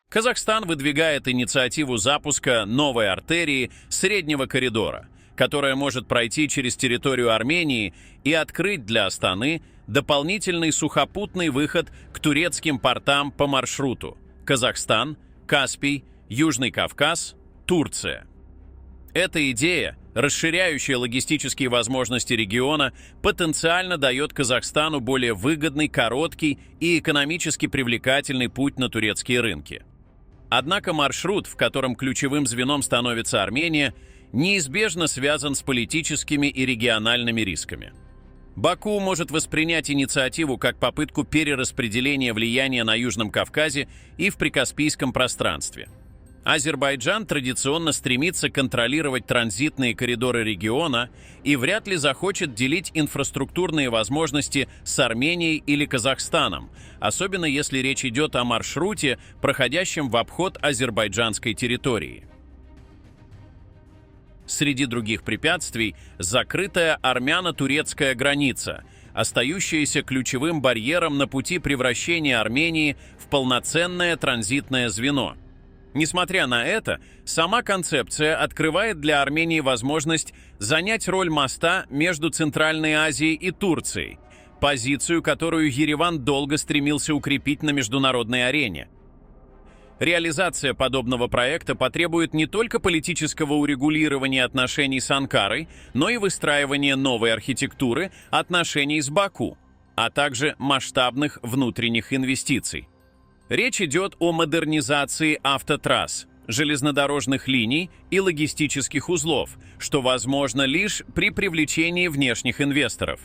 Казахстан выдвигает инициативу запуска новой артерии Среднего коридора, которая может пройти через территорию Армении и открыть для Астаны дополнительный сухопутный выход к турецким портам по маршруту Казахстан, Каспий, Южный Кавказ, Турция. Эта идея, расширяющая логистические возможности региона, потенциально дает Казахстану более выгодный, короткий и экономически привлекательный путь на турецкие рынки. Однако маршрут, в котором ключевым звеном становится Армения, неизбежно связан с политическими и региональными рисками. Баку может воспринять инициативу как попытку перераспределения влияния на Южном Кавказе и в прикаспийском пространстве. Азербайджан традиционно стремится контролировать транзитные коридоры региона и вряд ли захочет делить инфраструктурные возможности с Арменией или Казахстаном, особенно если речь идет о маршруте, проходящем в обход азербайджанской территории. Среди других препятствий – закрытая армяно-турецкая граница, остающаяся ключевым барьером на пути превращения Армении в полноценное транзитное звено. Несмотря на это, сама концепция открывает для Армении возможность занять роль моста между Центральной Азией и Турцией, позицию, которую Ереван долго стремился укрепить на международной арене. Реализация подобного проекта потребует не только политического урегулирования отношений с Анкарой, но и выстраивания новой архитектуры отношений с Баку, а также масштабных внутренних инвестиций. Речь идет о модернизации автотрасс, железнодорожных линий и логистических узлов, что возможно лишь при привлечении внешних инвесторов.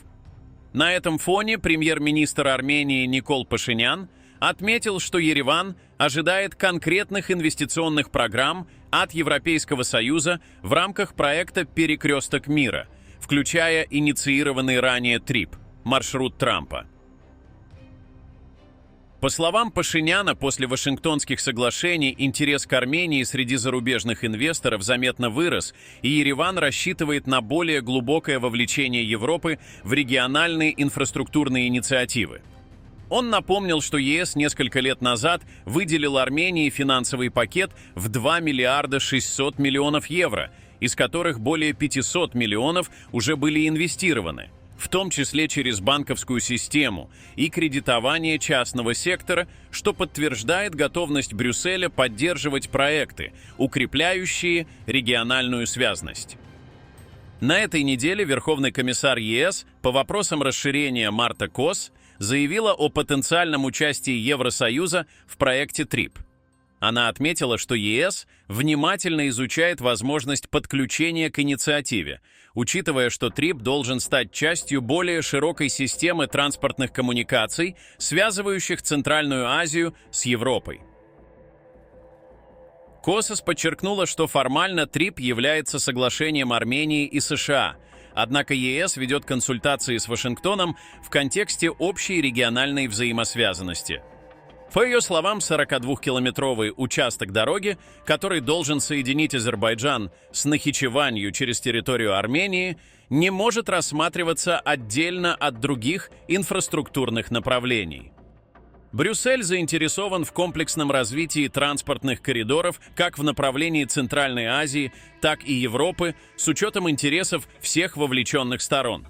На этом фоне премьер-министр Армении Никол Пашинян отметил, что Ереван ожидает конкретных инвестиционных программ от Европейского Союза в рамках проекта «Перекресток мира», включая инициированный ранее ТРИП – маршрут Трампа. По словам Пашиняна, после Вашингтонских соглашений интерес к Армении среди зарубежных инвесторов заметно вырос, и Ереван рассчитывает на более глубокое вовлечение Европы в региональные инфраструктурные инициативы. Он напомнил, что ЕС несколько лет назад выделил Армении финансовый пакет в 2 миллиарда 600 миллионов евро, из которых более 500 миллионов уже были инвестированы, в том числе через банковскую систему и кредитование частного сектора, что подтверждает готовность Брюсселя поддерживать проекты, укрепляющие региональную связность. На этой неделе Верховный комиссар ЕС по вопросам расширения Марта Кос заявила о потенциальном участии Евросоюза в проекте ТРИП. Она отметила, что ЕС внимательно изучает возможность подключения к инициативе, учитывая, что ТРИП должен стать частью более широкой системы транспортных коммуникаций, связывающих Центральную Азию с Европой. Косас подчеркнула, что формально ТРИП является соглашением Армении и США, однако ЕС ведет консультации с Вашингтоном в контексте общей региональной взаимосвязанности. По ее словам, 42-километровый участок дороги, который должен соединить Азербайджан с Нахичеванью через территорию Армении, не может рассматриваться отдельно от других инфраструктурных направлений. Брюссель заинтересован в комплексном развитии транспортных коридоров как в направлении Центральной Азии, так и Европы с учетом интересов всех вовлеченных сторон.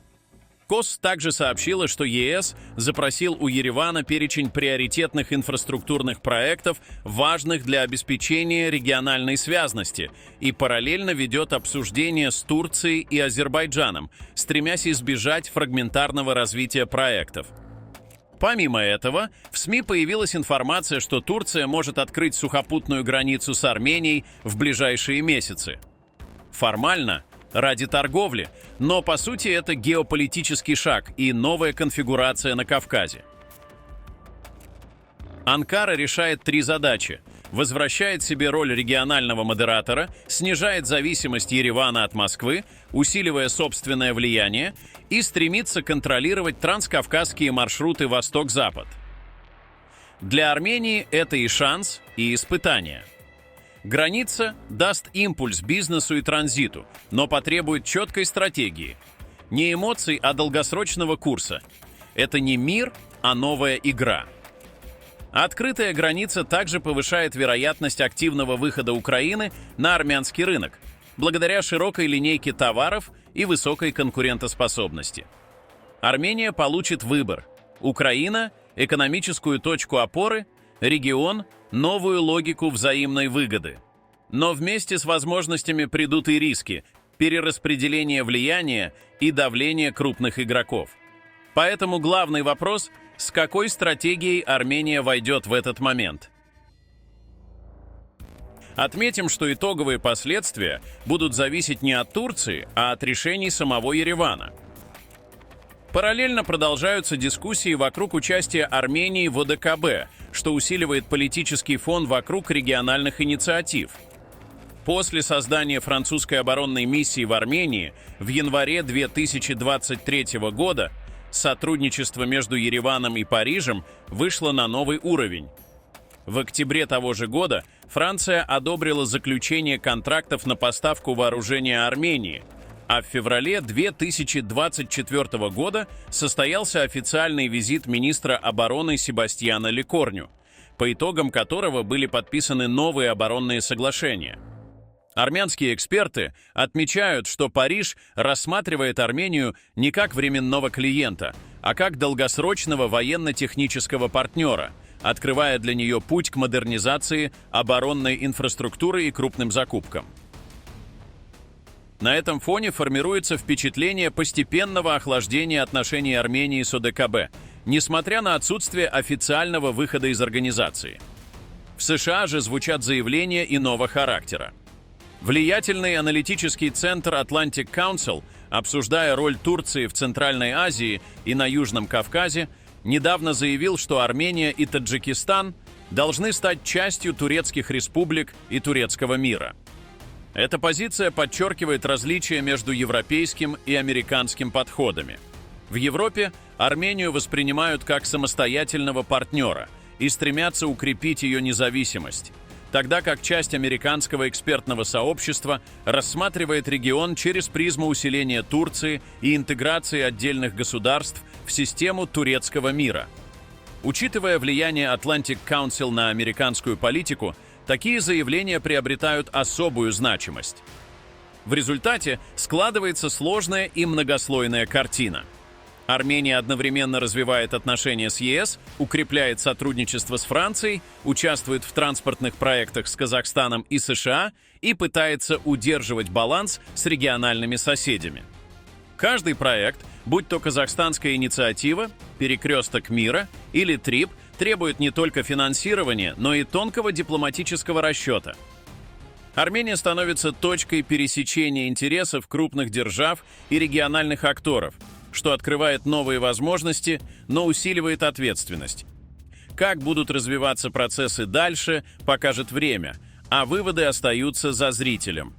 Кос также сообщила, что ЕС запросил у Еревана перечень приоритетных инфраструктурных проектов, важных для обеспечения региональной связности, и параллельно ведет обсуждение с Турцией и Азербайджаном, стремясь избежать фрагментарного развития проектов. Помимо этого, в СМИ появилась информация, что Турция может открыть сухопутную границу с Арменией в ближайшие месяцы. Формально – ради торговли, но по сути это геополитический шаг и новая конфигурация на Кавказе. Анкара решает 3 задачи: возвращает себе роль регионального модератора, снижает зависимость Еревана от Москвы, усиливая собственное влияние, и стремится контролировать транскавказские маршруты восток-запад. Для Армении это и шанс, и испытание. Граница даст импульс бизнесу и транзиту, но потребует четкой стратегии. Не эмоций, а долгосрочного курса. Это не мир, а новая игра. Открытая граница также повышает вероятность активного выхода Украины на армянский рынок, благодаря широкой линейке товаров и высокой конкурентоспособности. Армения получит выбор: Украина – экономическую точку опоры, регион – новую логику взаимной выгоды. Но вместе с возможностями придут и риски – перераспределение влияния и давление крупных игроков. Поэтому главный вопрос – с какой стратегией Армения войдет в этот момент? Отметим, что итоговые последствия будут зависеть не от Турции, а от решений самого Еревана. Параллельно продолжаются дискуссии вокруг участия Армении в ОДКБ, что усиливает политический фон вокруг региональных инициатив. После создания французской оборонной миссии в Армении в январе 2023 года сотрудничество между Ереваном и Парижем вышло на новый уровень. В октябре того же года Франция одобрила заключение контрактов на поставку вооружения Армении, а в феврале 2024 года состоялся официальный визит министра обороны Себастьяна Лекорню, по итогам которого были подписаны новые оборонные соглашения. Армянские эксперты отмечают, что Париж рассматривает Армению не как временного клиента, а как долгосрочного военно-технического партнера, открывая для нее путь к модернизации оборонной инфраструктуры и крупным закупкам. На этом фоне формируется впечатление постепенного охлаждения отношений Армении с ОДКБ, несмотря на отсутствие официального выхода из организации. В США же звучат заявления иного характера. Влиятельный аналитический центр Atlantic Council, обсуждая роль Турции в Центральной Азии и на Южном Кавказе, недавно заявил, что Армения и Таджикистан должны стать частью турецких республик и турецкого мира. Эта позиция подчеркивает различия между европейским и американским подходами. В Европе Армению воспринимают как самостоятельного партнера и стремятся укрепить ее независимость, тогда как часть американского экспертного сообщества рассматривает регион через призму усиления Турции и интеграции отдельных государств в систему турецкого мира. Учитывая влияние Atlantic Council на американскую политику, такие заявления приобретают особую значимость. В результате складывается сложная и многослойная картина. Армения одновременно развивает отношения с ЕС, укрепляет сотрудничество с Францией, участвует в транспортных проектах с Казахстаном и США и пытается удерживать баланс с региональными соседями. Каждый проект, будь то казахстанская инициатива, перекресток мира или ТРИП, требует не только финансирования, но и тонкого дипломатического расчета. Армения становится точкой пересечения интересов крупных держав и региональных акторов, что открывает новые возможности, но усиливает ответственность. Как будут развиваться процессы дальше, покажет время, а выводы остаются за зрителем.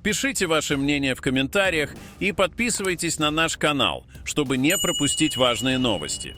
Пишите ваше мнение в комментариях и подписывайтесь на наш канал, чтобы не пропустить важные новости.